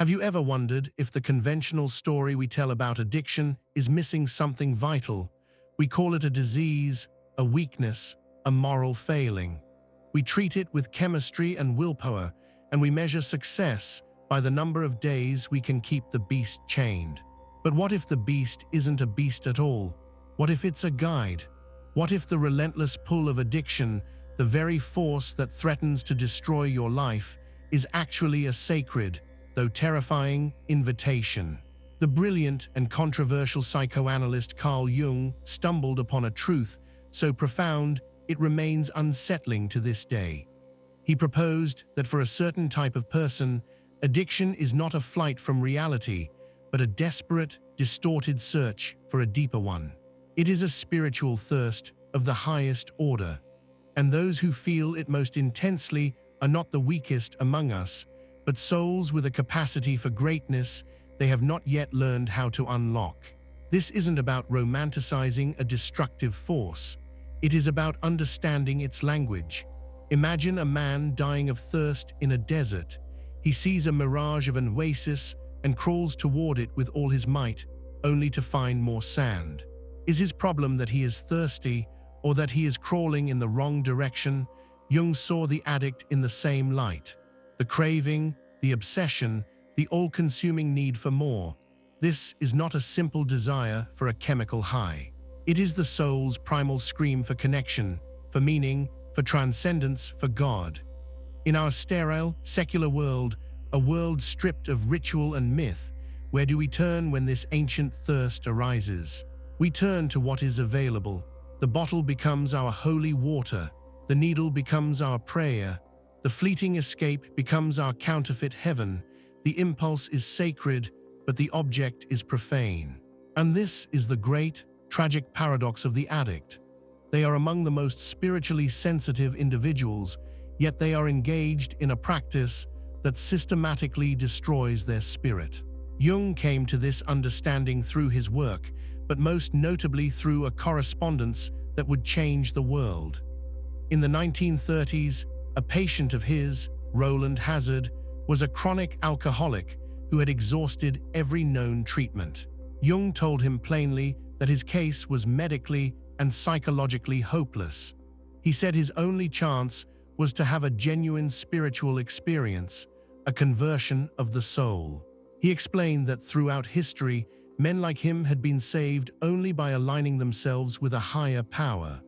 Have you ever wondered if the conventional story we tell about addiction is missing something vital? We call it a disease, a weakness, a moral failing. We treat it with chemistry and willpower, and we measure success by the number of days we can keep the beast chained. But what if the beast isn't a beast at all? What if it's a guide? What if the relentless pull of addiction, the very force that threatens to destroy your life, is actually a sacred, though terrifying, invitation? The brilliant and controversial psychoanalyst Carl Jung stumbled upon a truth so profound it remains unsettling to this day. He proposed that for a certain type of person, addiction is not a flight from reality, but a desperate, distorted search for a deeper one. It is a spiritual thirst of the highest order, and those who feel it most intensely are not the weakest among us, but souls with a capacity for greatness they have not yet learned how to unlock. This isn't about romanticizing a destructive force. It is about understanding its language. Imagine a man dying of thirst in a desert. He sees a mirage of an oasis and crawls toward it with all his might, only to find more sand. Is his problem that he is thirsty, or that he is crawling in the wrong direction? Jung saw the addict in the same light. The craving, the obsession, the all-consuming need for more. This is not a simple desire for a chemical high. It is the soul's primal scream for connection, for meaning, for transcendence, for God. In our sterile, secular world, a world stripped of ritual and myth, where do we turn when this ancient thirst arises? We turn to what is available. The bottle becomes our holy water. The needle becomes our prayer. The fleeting escape becomes our counterfeit heaven. The impulse is sacred, but the object is profane. And this is the great, tragic paradox of the addict. They are among the most spiritually sensitive individuals, yet they are engaged in a practice that systematically destroys their spirit. Jung came to this understanding through his work, but most notably through a correspondence that would change the world. In the 1930s, a patient of his, Roland Hazard, was a chronic alcoholic who had exhausted every known treatment. Jung told him plainly that his case was medically and psychologically hopeless. He said his only chance was to have a genuine spiritual experience, a conversion of the soul. He explained that throughout history, men like him had been saved only by aligning themselves with a higher power.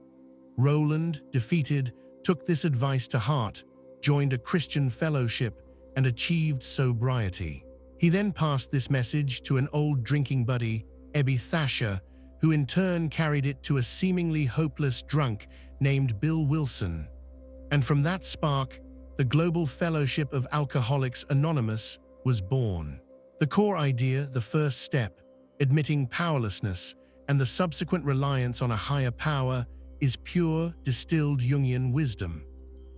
Roland, defeated, took this advice to heart, joined a Christian fellowship, and achieved sobriety. He then passed this message to an old drinking buddy, Ebby Thacher, who in turn carried it to a seemingly hopeless drunk named Bill Wilson. And from that spark, the Global Fellowship of Alcoholics Anonymous was born. The core idea, the first step, admitting powerlessness, and the subsequent reliance on a higher power, is pure, distilled Jungian wisdom.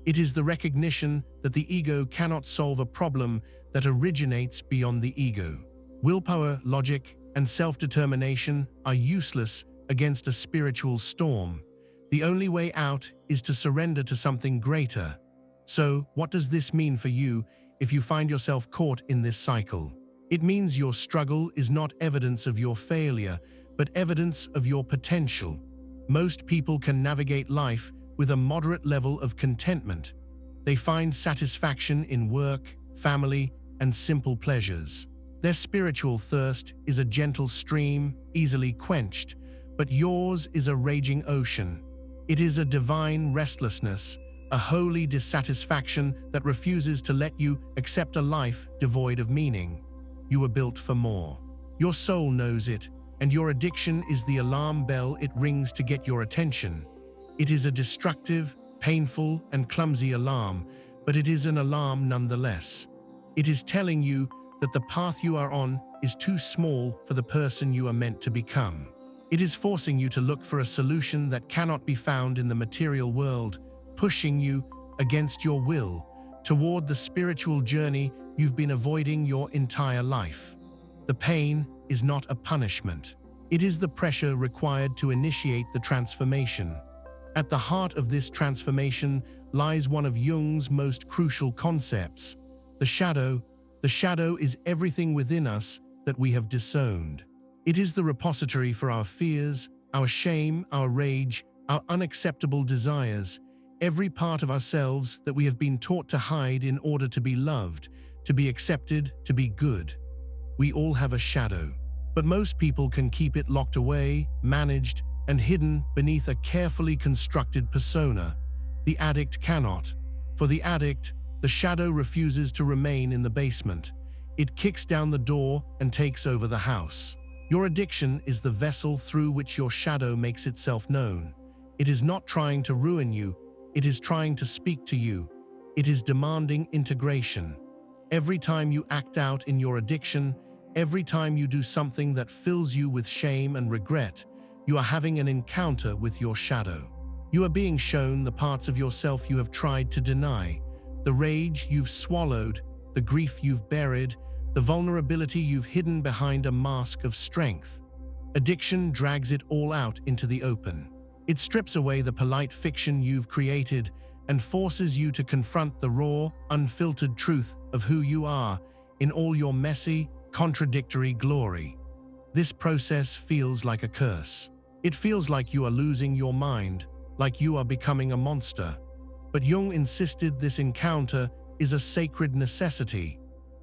It is the recognition that the ego cannot solve a problem that originates beyond the ego. Willpower, logic, and self-determination are useless against a spiritual storm. The only way out is to surrender to something greater. So, what does this mean for you if you find yourself caught in this cycle? It means your struggle is not evidence of your failure, but evidence of your potential. Most people can navigate life with a moderate level of contentment. They find satisfaction in work, family, and simple pleasures. Their spiritual thirst is a gentle stream, easily quenched, but yours is a raging ocean. It is a divine restlessness, a holy dissatisfaction that refuses to let you accept a life devoid of meaning. You were built for more. Your soul knows it, and your addiction is the alarm bell it rings to get your attention. It is a destructive, painful, and clumsy alarm, but it is an alarm nonetheless. It is telling you that the path you are on is too small for the person you are meant to become. It is forcing you to look for a solution that cannot be found in the material world, pushing you, against your will, toward the spiritual journey you've been avoiding your entire life. The pain is not a punishment. It is the pressure required to initiate the transformation. At the heart of this transformation lies one of Jung's most crucial concepts, the shadow, The shadow is everything within us that we have disowned. It is the repository for our fears, our shame, our rage, our unacceptable desires, every part of ourselves that we have been taught to hide in order to be loved, to be accepted, to be good. We all have a shadow, but most people can keep it locked away, managed, and hidden beneath a carefully constructed persona. The addict cannot. For the addict, the shadow refuses to remain in the basement. It kicks down the door and takes over the house. Your addiction is the vessel through which your shadow makes itself known. It is not trying to ruin you, it is trying to speak to you. It is demanding integration. Every time you act out in your addiction, every time you do something that fills you with shame and regret, you are having an encounter with your shadow. You are being shown the parts of yourself you have tried to deny, the rage you've swallowed, the grief you've buried, the vulnerability you've hidden behind a mask of strength. Addiction drags it all out into the open. It strips away the polite fiction you've created and forces you to confront the raw, unfiltered truth of who you are in all your messy, contradictory glory. This process feels like a curse. It feels like you are losing your mind, like you are becoming a monster. But Jung insisted this encounter is a sacred necessity.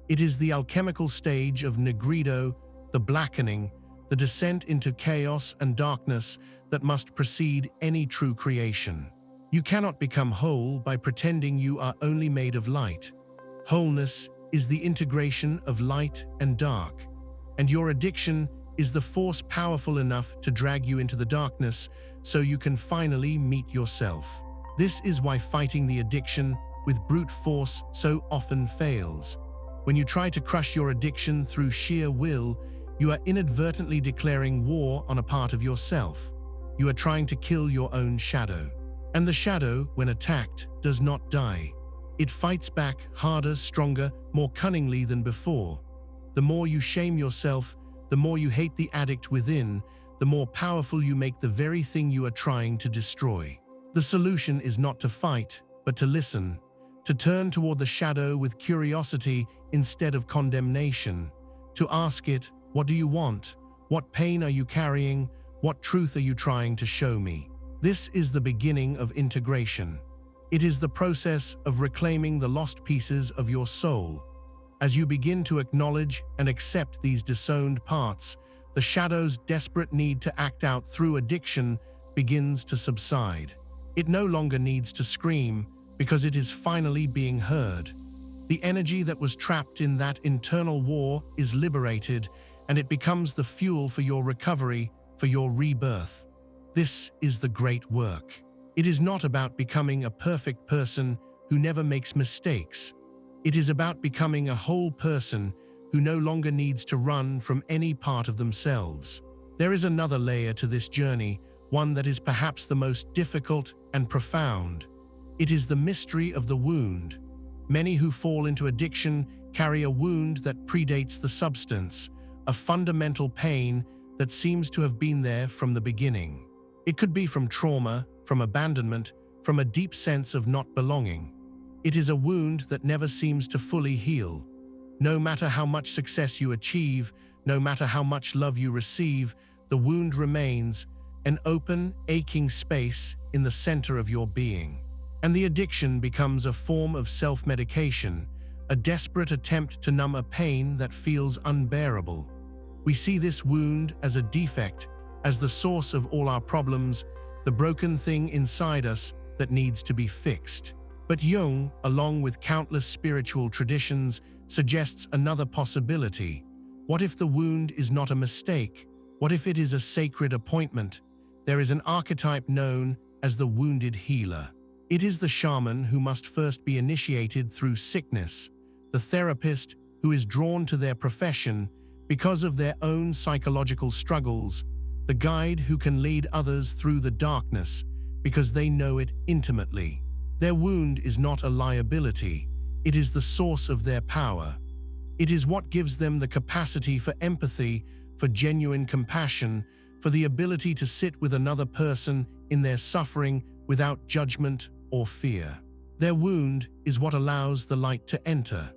It is the alchemical stage of nigredo, the blackening, the descent into chaos and darkness that must precede any true creation. You cannot become whole by pretending you are only made of light. Wholeness is the integration of light and dark, and your addiction is the force powerful enough to drag you into the darkness so you can finally meet yourself. This is why fighting the addiction with brute force so often fails. When you try to crush your addiction through sheer will, you are inadvertently declaring war on a part of yourself. You are trying to kill your own shadow. And the shadow, when attacked, does not die. It fights back harder, stronger, more cunningly than before. The more you shame yourself, the more you hate the addict within, the more powerful you make the very thing you are trying to destroy. The solution is not to fight, but to listen, to turn toward the shadow with curiosity instead of condemnation, to ask it, what do you want? What pain are you carrying? What truth are you trying to show me? This is the beginning of integration. It is the process of reclaiming the lost pieces of your soul. As you begin to acknowledge and accept these disowned parts, the shadow's desperate need to act out through addiction begins to subside. It no longer needs to scream because it is finally being heard. The energy that was trapped in that internal war is liberated, and it becomes the fuel for your recovery, for your rebirth. This is the great work. It is not about becoming a perfect person who never makes mistakes. It is about becoming a whole person who no longer needs to run from any part of themselves. There is another layer to this journey, one that is perhaps the most difficult and profound. It is the mystery of the wound. Many who fall into addiction carry a wound that predates the substance, a fundamental pain that seems to have been there from the beginning. It could be from trauma, from abandonment, from a deep sense of not belonging. It is a wound that never seems to fully heal. No matter how much success you achieve, no matter how much love you receive, the wound remains, an open, aching space in the center of your being. And the addiction becomes a form of self-medication, a desperate attempt to numb a pain that feels unbearable. We see this wound as a defect, as the source of all our problems, the broken thing inside us that needs to be fixed. But Jung, along with countless spiritual traditions, suggests another possibility. What if the wound is not a mistake? What if it is a sacred appointment? There is an archetype known as the wounded healer. It is the shaman who must first be initiated through sickness, the therapist who is drawn to their profession because of their own psychological struggles, the guide who can lead others through the darkness because they know it intimately. Their wound is not a liability, it is the source of their power. It is what gives them the capacity for empathy, for genuine compassion, for the ability to sit with another person in their suffering without judgment or fear. Their wound is what allows the light to enter.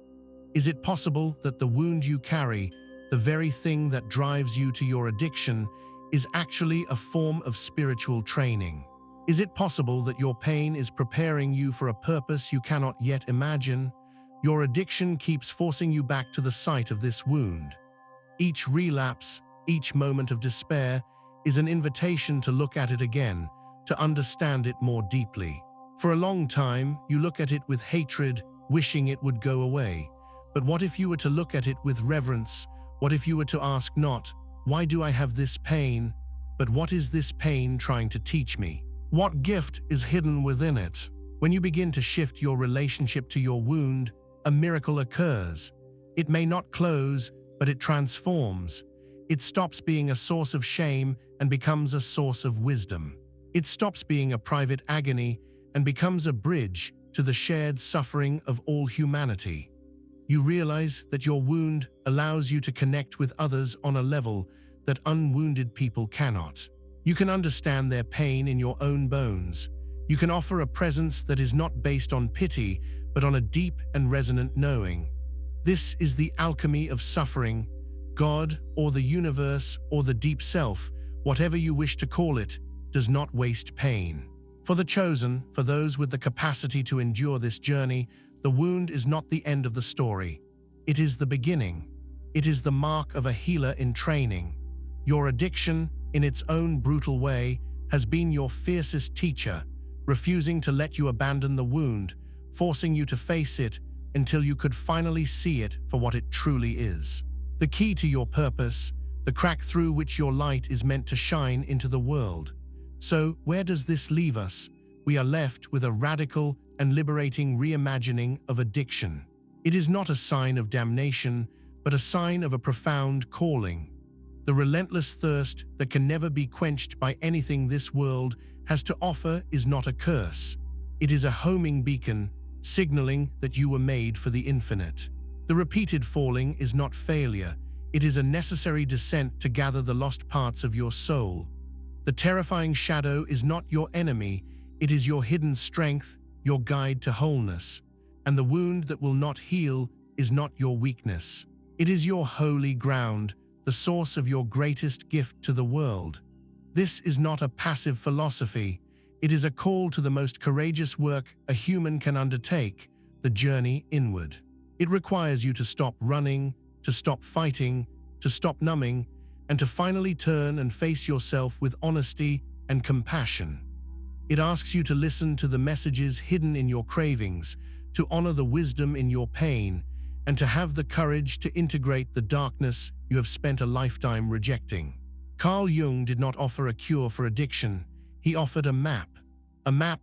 Is it possible that the wound you carry, the very thing that drives you to your addiction, is actually a form of spiritual training? Is it possible that your pain is preparing you for a purpose you cannot yet imagine? Your addiction keeps forcing you back to the site of this wound. Each relapse, each moment of despair, is an invitation to look at it again, to understand it more deeply. For a long time, you look at it with hatred, wishing it would go away. But what if you were to look at it with reverence? What if you were to ask not, "Why do I have this pain?" but "What is this pain trying to teach me? What gift is hidden within it?" When you begin to shift your relationship to your wound, a miracle occurs. It may not close, but it transforms. It stops being a source of shame and becomes a source of wisdom. It stops being a private agony and becomes a bridge to the shared suffering of all humanity. You realize that your wound allows you to connect with others on a level that unwounded people cannot. You can understand their pain in your own bones. You can offer a presence that is not based on pity, but on a deep and resonant knowing. This is the alchemy of suffering. God, or the universe, or the deep self, whatever you wish to call it, does not waste pain. For the chosen, for those with the capacity to endure this journey, the wound is not the end of the story. It is the beginning. It is the mark of a healer in training. Your addiction, in its own brutal way, has been your fiercest teacher, refusing to let you abandon the wound, forcing you to face it until you could finally see it for what it truly is. The key to your purpose, the crack through which your light is meant to shine into the world. So, where does this leave us? We are left with a radical and liberating reimagining of addiction. It is not a sign of damnation, but a sign of a profound calling. The relentless thirst that can never be quenched by anything this world has to offer is not a curse. It is a homing beacon, signaling that you were made for the infinite. The repeated falling is not failure. It is a necessary descent to gather the lost parts of your soul. The terrifying shadow is not your enemy. It is your hidden strength, your guide to wholeness. And the wound that will not heal is not your weakness. It is your holy ground, the source of your greatest gift to the world. This is not a passive philosophy. It is a call to the most courageous work a human can undertake, the journey inward. It requires you to stop running, to stop fighting, to stop numbing, and to finally turn and face yourself with honesty and compassion. It asks you to listen to the messages hidden in your cravings, to honor the wisdom in your pain, and to have the courage to integrate the darkness you have spent a lifetime rejecting. Carl Jung did not offer a cure for addiction. He offered a map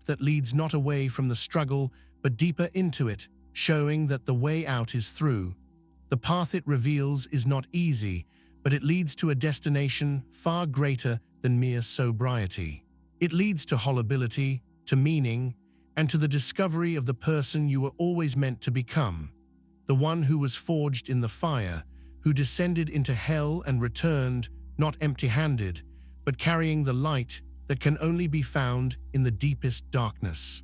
that leads not away from the struggle, but deeper into it, showing that the way out is through. The path it reveals is not easy, but it leads to a destination far greater than mere sobriety. It leads to holability, to meaning, and to the discovery of the person you were always meant to become. The one who was forged in the fire, who descended into hell and returned, not empty-handed, but carrying the light that can only be found in the deepest darkness.